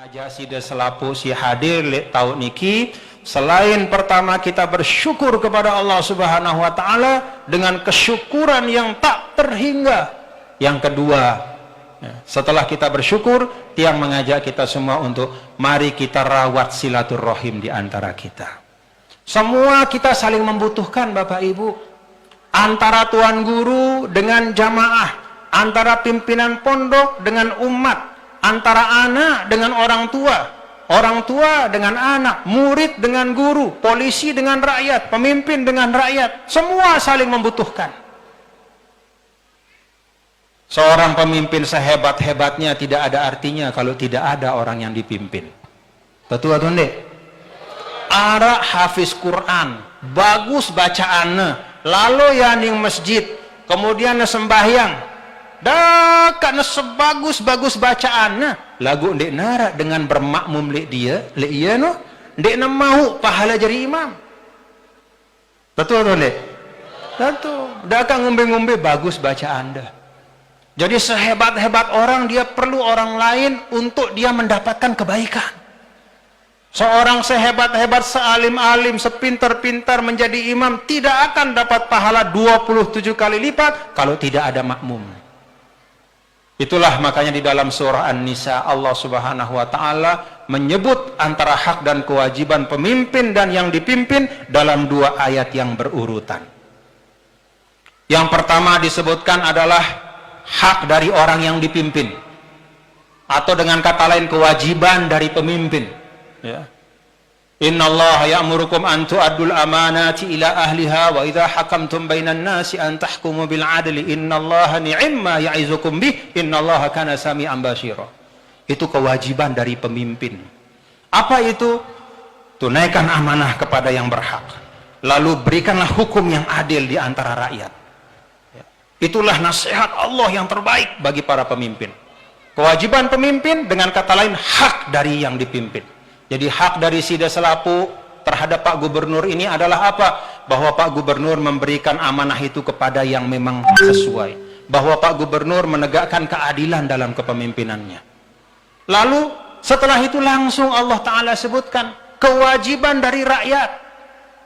ngajak si selapu si hadir tahun niki, selain pertama kita bersyukur kepada Allah Subhanahu wa taala dengan kesyukuran yang tak terhingga. Yang kedua, setelah kita bersyukur, tiang mengajak kita semua untuk mari kita rawat silaturahim di antara kita. Semua kita saling membutuhkan Bapak Ibu, antara tuan guru dengan jamaah, antara pimpinan pondok dengan umat, antara anak dengan orang tua dengan anak, murid dengan guru, polisi dengan rakyat, pemimpin dengan rakyat, semua saling membutuhkan. Seorang pemimpin sehebat-hebatnya tidak ada artinya kalau tidak ada orang yang dipimpin. Betul atau enggak? Ara hafiz Quran, bagus bacaannya, lalu yaning masjid, kemudian sembahyang, dah karena sebagus-bagus bacaan lagu ndek nara dengan bermakmum lek dia lek iya no ndek mau pahala jadi imam. Betul atau ndek? Betul. Dah kan ngombe-ngombe bagus bacaan dah. Jadi sehebat-hebat orang dia perlu orang lain untuk dia mendapatkan kebaikan. Seorang sehebat-hebat, sealim-alim, sepintar-pintar menjadi imam tidak akan dapat pahala 27 kali lipat kalau tidak ada makmum. Itulah makanya di dalam surah An-Nisa Allah Subhanahu wa taala menyebut antara hak dan kewajiban pemimpin dan yang dipimpin dalam dua ayat yang berurutan. Yang pertama disebutkan adalah hak dari orang yang dipimpin, atau dengan kata lain kewajiban dari pemimpin, ya. Innallaha ya'murukum an tu'addul amanati ila ahliha wa idza hakamtum bainan nasi an tahkumu bil adli innallaha ni'ma ya'izukum bih innallaha kana sami'an basira. Itu kewajiban dari pemimpin. Apa itu? Tunaikan amanah kepada yang berhak, lalu berikanlah hukum yang adil di antara rakyat. Itulah nasihat Allah yang terbaik bagi para pemimpin. Kewajiban pemimpin, dengan kata lain hak dari yang dipimpin. Jadi hak dari Sida Selapu terhadap Pak Gubernur ini adalah apa? Bahwa Pak Gubernur memberikan amanah itu kepada yang memang sesuai. Bahwa Pak Gubernur menegakkan keadilan dalam kepemimpinannya. Lalu setelah itu langsung Allah Ta'ala sebutkan kewajiban dari rakyat.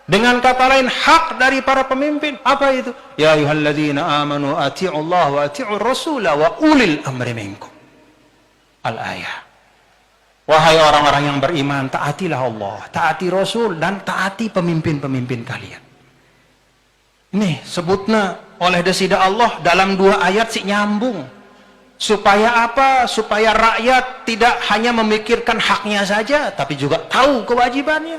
Dengan kata lain hak dari para pemimpin. Apa itu? Ya ayyuhalladzina amanu ati'ullah wa ati'ur rasula wa ulil amri minkum. Al-ayah. Wahai orang-orang yang beriman, taatilah Allah, taati Rasul, dan taati pemimpin-pemimpin kalian. Ini sebutnya oleh desida Allah dalam dua ayat si nyambung. Supaya apa? Supaya rakyat tidak hanya memikirkan haknya saja, tapi juga tahu kewajibannya.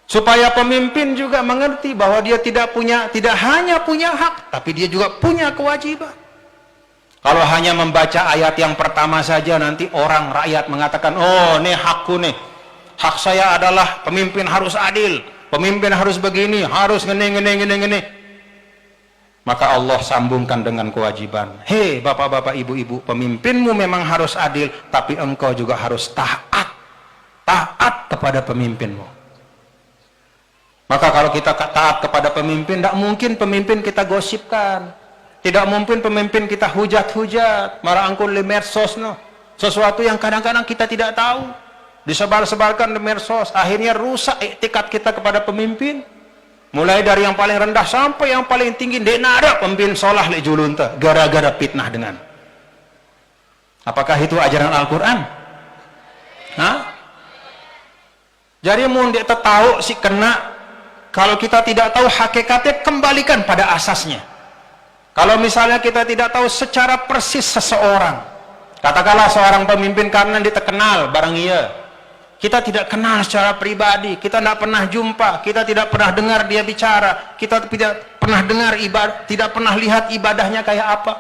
Supaya pemimpin juga mengerti bahwa dia tidak hanya punya hak, tapi dia juga punya kewajiban. Kalau hanya membaca ayat yang pertama saja, nanti orang rakyat mengatakan, oh nih hakku nih, hak saya adalah pemimpin harus adil, pemimpin harus begini, harus ngene. Maka Allah sambungkan dengan kewajiban. Hei bapak-bapak, ibu-ibu, pemimpinmu memang harus adil, tapi engkau juga harus taat kepada pemimpinmu. Maka kalau kita taat kepada pemimpin, tidak mungkin pemimpin kita gosipkan. Tidak mungkin pemimpin kita hujat-hujat, marangkul di medsos, no. Sesuatu yang kadang-kadang kita tidak tahu, disebar-sebarkan di medsos, akhirnya rusak etikat kita kepada pemimpin. Mulai dari yang paling rendah sampai yang paling tinggi, tidak ada pemimpin solah le julunta, gara-gara fitnah dengan. Apakah itu ajaran Al-Quran? Jadi mun dia tahu si kena, kalau kita tidak tahu hakikatnya, kembalikan pada asasnya. Kalau misalnya kita tidak tahu secara persis seseorang, katakanlah seorang pemimpin karena dia terkenal, barang iya, kita tidak kenal secara pribadi, kita tidak pernah jumpa, kita tidak pernah dengar dia bicara, kita tidak pernah dengar ibadah, tidak pernah lihat ibadahnya kayak apa.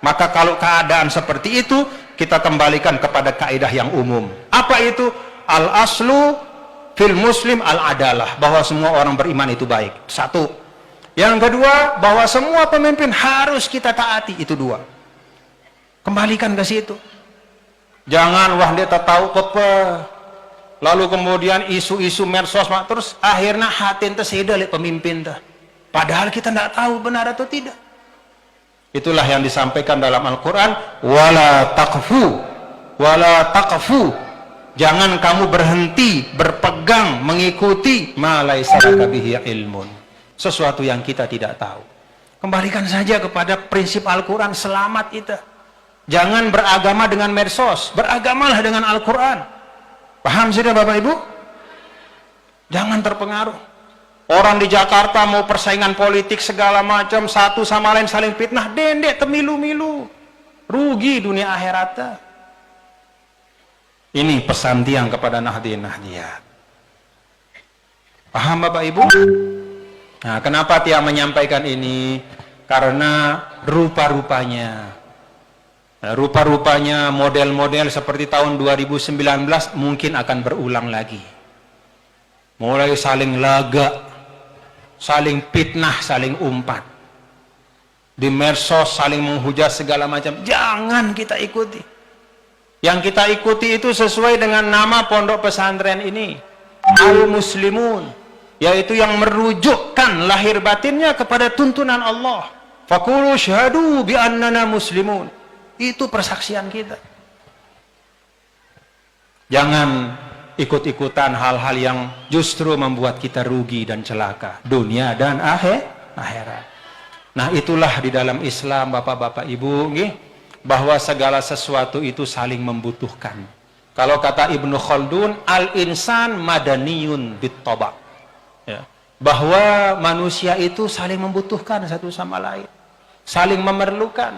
Maka kalau keadaan seperti itu, kita kembalikan kepada kaidah yang umum. Apa itu? Al-aslu fil muslim al-adalah, bahwa semua orang beriman itu baik. Satu. Yang kedua, bahwa semua pemimpin harus kita taati. Itu dua. Kembalikan ke situ. Jangan wah dia tahu apa. Lalu kemudian isu-isu medsos, terus akhirnya hati ente seda oleh pemimpin. Padahal kita tidak tahu benar atau tidak. Itulah yang disampaikan dalam Al-Quran. Wala taqfu Jangan kamu berhenti berpegang mengikuti ma laisa laka bihi ilmun, sesuatu yang kita tidak tahu. Kembalikan saja kepada prinsip Al-Quran, selamat kita. Jangan beragama dengan medsos, beragamalah dengan Al-Quran. Paham sudah Bapak Ibu? Jangan terpengaruh. Orang di Jakarta mau persaingan politik segala macam, satu sama lain saling fitnah, dendek temilu-milu, rugi dunia akhirat. Ini pesan tiang kepada nahdien nahdiyat. Paham Bapak Ibu? Nah, kenapa tiang menyampaikan ini? Karena rupa-rupanya model-model seperti tahun 2019 mungkin akan berulang lagi. Mulai saling laga, saling fitnah, saling umpat. Di medsos saling menghujat segala macam. Jangan kita ikuti. Yang kita ikuti itu sesuai dengan nama pondok pesantren ini, Al-Muslimun, yaitu yang merujukkan lahir batinnya kepada tuntunan Allah. Faqulu syahadu bi annana muslimun. Itu persaksian kita. Jangan ikut-ikutan hal-hal yang justru membuat kita rugi dan celaka dunia dan akhirat. Nah, itulah di dalam Islam Bapak-bapak Ibu, bahwa segala sesuatu itu saling membutuhkan. Kalau kata Ibnu Khaldun, al-insan madaniyun bit-tabak, ya, bahwa manusia itu saling membutuhkan satu sama lain, saling memerlukan.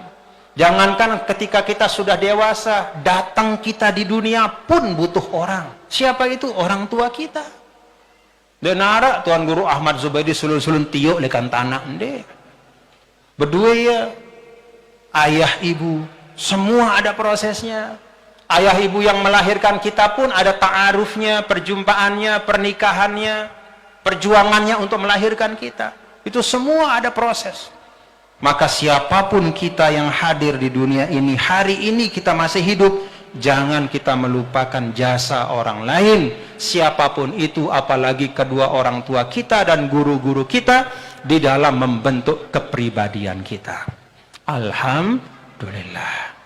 Jangankan ketika kita sudah dewasa, datang kita di dunia pun butuh orang. Siapa itu? Orang tua kita. Denara Tuan Guru Ahmad Zubaidi sulun-sulun tiok lekan tanah ende. Berdua ya, ayah ibu, semua ada prosesnya. Ayah ibu yang melahirkan kita pun ada ta'arufnya, perjumpaannya, pernikahannya, perjuangannya untuk melahirkan kita. Itu semua ada proses. Maka siapapun kita yang hadir di dunia ini, hari ini kita masih hidup, jangan kita melupakan jasa orang lain, siapapun itu, apalagi kedua orang tua kita dan guru-guru kita di dalam membentuk kepribadian kita. Alhamdulillah.